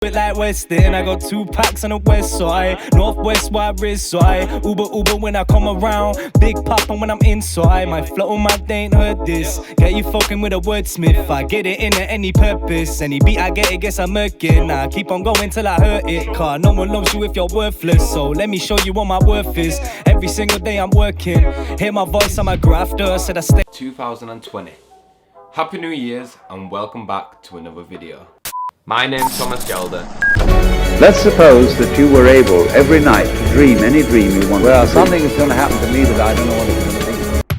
It like Westin, I got 2 packs on the west side. Northwest where I reside. Uber when I come around. Big pop when I'm inside. My flow, they ain't heard this. Get you fucking with a wordsmith. I get it in at any purpose. Any beat I get it, guess I'm murking. Nah, keep on going till I hurt it. Car no one loves you if you're worthless. So let me show you what my worth is. Every single day I'm working. Hear my voice, I'm a grafter. Said I stay 2020. Happy New Year's and welcome back to another video. My name's Gelder. Let's suppose that you were able every night to dream any dream you wanted. Well, something is going to happen to me that I don't know what it's going to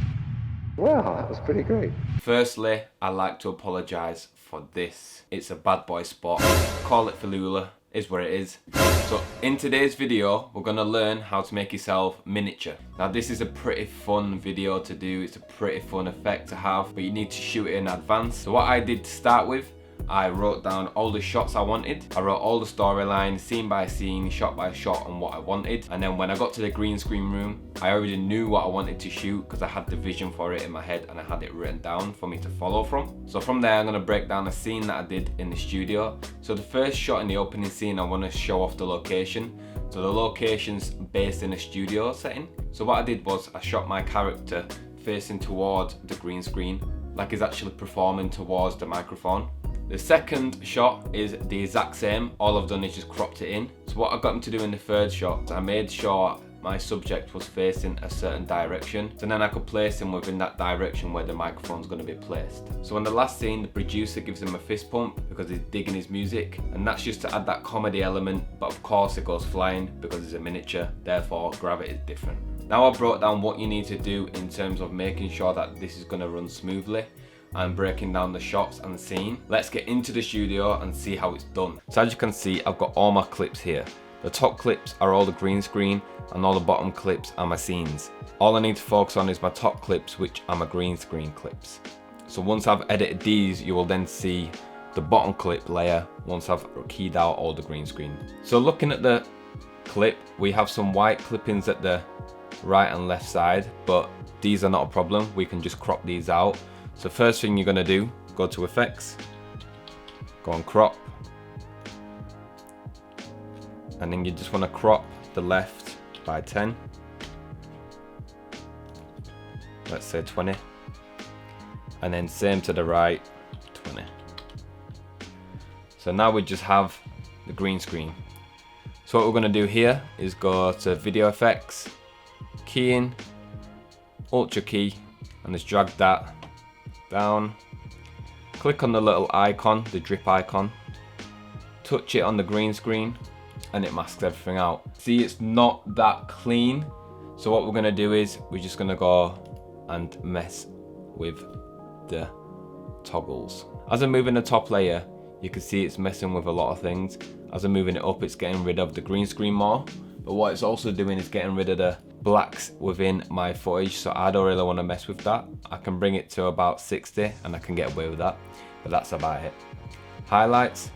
be. Well, that was pretty great. Firstly, I'd like to apologise for this. It's a bad boy spot. Call it Falula, is what it is. So in today's video, we're going to learn how to make yourself miniature. Now this is a pretty fun video to do. It's a pretty fun effect to have, but you need to shoot it in advance. So what I did to start with, I wrote down all the shots I wanted. I wrote all the storylines, scene by scene, shot by shot on what I wanted. And then when I got to the green screen room, I already knew what I wanted to shoot because I had the vision for it in my head and I had it written down for me to follow from. So from there, I'm going to break down a scene that I did in the studio. So the first shot in the opening scene, I want to show off the location. So the location's based in a studio setting. So what I did was I shot my character facing towards the green screen, like he's actually performing towards the microphone. The second shot is the exact same. All I've done is just cropped it in. So what I got him to do in the third shot, I made sure my subject was facing a certain direction. So then I could place him within that direction where the microphone's going to be placed. So in the last scene, the producer gives him a fist pump because he's digging his music. And that's just to add that comedy element. But of course it goes flying because it's a miniature. Therefore, gravity is different. Now I brought down what you need to do in terms of making sure that this is going to run smoothly. I'm breaking down the shots and the scene. Let's get into the studio and see how it's done. So as you can see, I've got all my clips here. The top clips are all the green screen and all the bottom clips are my scenes. All I need to focus on is my top clips, which are my green screen clips. So once I've edited these, you will then see the bottom clip layer once I've keyed out all the green screen. So looking at the clip, we have some white clippings at the right and left side, but these are not a problem. We can just crop these out. So first thing you're going to do, go to effects, go on crop, and then you just want to crop the left by 10, let's say 20, and then same to the right, 20. So now we just have the green screen. So what we're going to do here is go to video effects, key in, ultra key, and just drag that down, click on the little icon, the drip icon, touch it on the green screen and it masks everything out. See, it's not that clean. So what we're going to do is we're just going to go and mess with the toggles. As I'm moving the top layer, you can see it's messing with a lot of things. As I'm moving it up, it's getting rid of the green screen more. But what it's also doing is getting rid of the blacks within my footage, so I don't really want to mess with that. I can bring it to about 60 and I can get away with that, but that's about it. Highlights,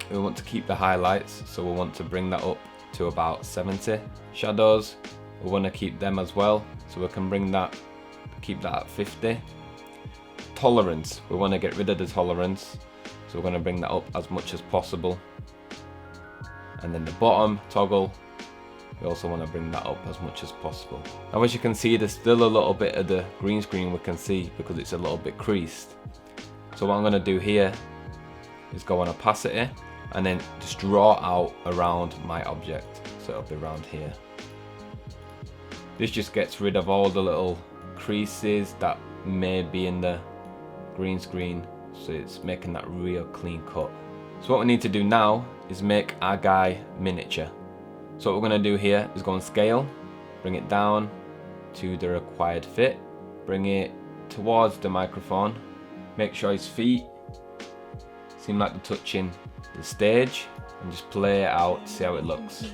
we want to keep the highlights, so we want to bring that up to about 70. Shadows, we want to keep them as well, so we can bring that, keep that at 50. Tolerance, we want to get rid of the tolerance, so we're going to bring that up as much as possible. And then the bottom toggle, we also want to bring that up as much as possible. Now as you can see, there's still a little bit of the green screen we can see because it's a little bit creased. So what I'm going to do here is go on opacity and then just draw out around my object. So it'll be around here. This just gets rid of all the little creases that may be in the green screen. So it's making that real clean cut. So what we need to do now is make our guy miniature. So what we're going to do here is go on scale, bring it down to the required fit, bring it towards the microphone, make sure his feet seem like they're touching the stage, and just play it out, see how it looks.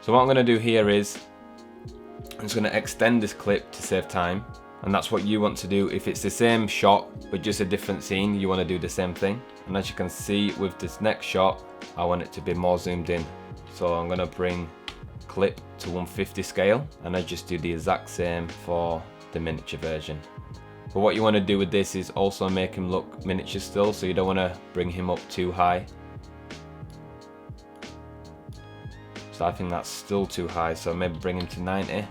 So what I'm going to do here is I'm just going to extend this clip to save time. And that's what you want to do. If it's the same shot but just a different scene, you want to do the same thing. And as you can see with this next shot, I want it to be more zoomed in. So I'm going to bring clip to 150 scale and I just do the exact same for the miniature version. But what you want to do with this is also make him look miniature still, so you don't want to bring him up too high. So I think that's still too high, so maybe bring him to 90.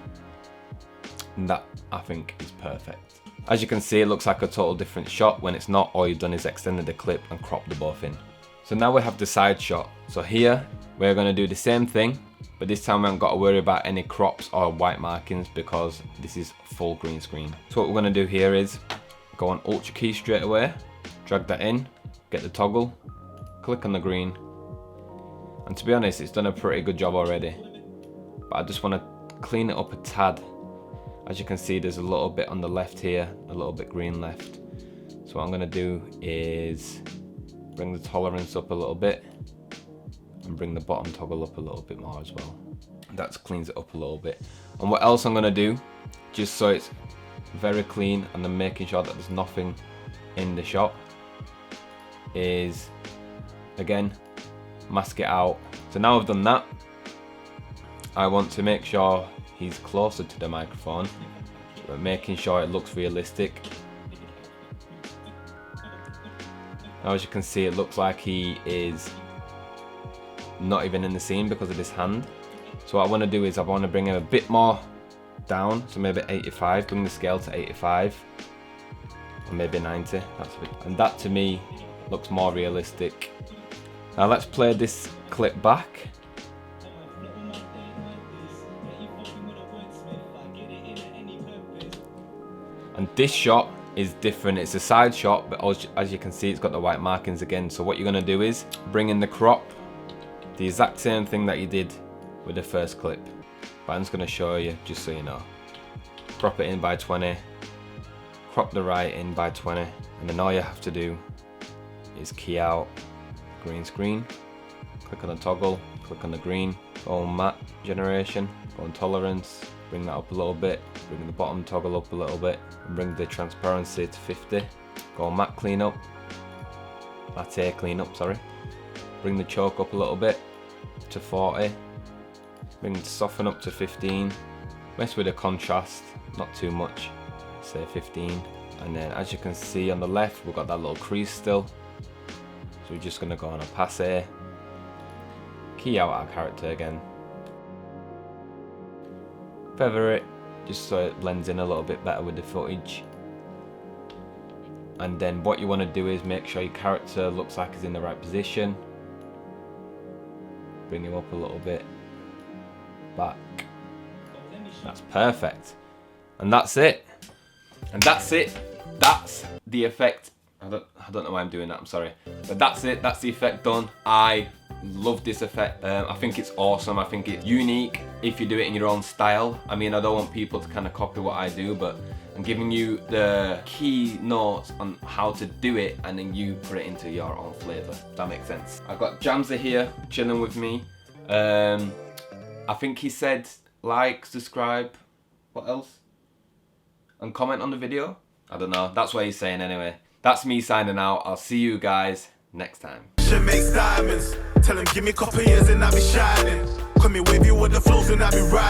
And that, I think, is perfect. As you can see, it looks like a total different shot when it's not. All you've done is extended the clip and cropped the both in. So now we have the side shot. So here, we're going to do the same thing, but this time we haven't got to worry about any crops or white markings because this is full green screen. So what we're going to do here is go on Ultra key straight away, drag that in, get the toggle, click on the green, and to be honest, it's done a pretty good job already, but I just want to clean it up a tad. As you can see, there's a little bit on the left here, a little bit green left. So what I'm going to do is bring the tolerance up a little bit and bring the bottom toggle up a little bit more as well. That cleans it up a little bit. And what else I'm going to do, just so it's very clean and then making sure that there's nothing in the shot, is again mask it out. So now I've done that, I want to make sure he's closer to the microphone, but making sure it looks realistic. Now as you can see, it looks like he is not even in the scene because of his hand. So what I want to do is I want to bring him a bit more down, so maybe 85, bring the scale to 85, or maybe 90, and that to me looks more realistic. Now let's play this clip back. And this shot is different, it's a side shot, but as you can see, it's got the white markings again. So what you're going to do is bring in the crop, the exact same thing that you did with the first clip, but I'm just going to show you just so you know. Crop it in by 20, crop the right in by 20, and then all you have to do is key out green screen, click on the toggle, click on the green, go on matte generation, go on tolerance, bring that up a little bit, bring the bottom toggle up a little bit, and bring the transparency to 50, go on matte cleanup, matte cleanup, sorry, bring the choke up a little bit to 40, bring the soften up to 15, mess with the contrast, not too much, say 15, and then as you can see on the left, we've got that little crease still, so we're just going to go on opaque, key out our character again, feather it just so it blends in a little bit better with the footage, and then what you want to do is make sure your character looks like he's in the right position, bring him up a little bit, back, that's perfect, and that's it, that's the effect. I don't know why I'm doing that, I'm sorry, but that's it, that's the effect done. I love this effect. I think it's awesome. I think it's unique if you do it in your own style. I mean, I don't want people to kind of copy what I do, but I'm giving you the key notes on how to do it, and then you put it into your own flavor. If that makes sense. I've got Jamza here chilling with me. I think he said like, subscribe, what else? And comment on the video. I don't know. That's what he's saying anyway. That's me signing out. I'll see you guys next time. Makes diamonds. Tell him give me a couple years and I'll be shining. Come here with you with the flows and I'll be right.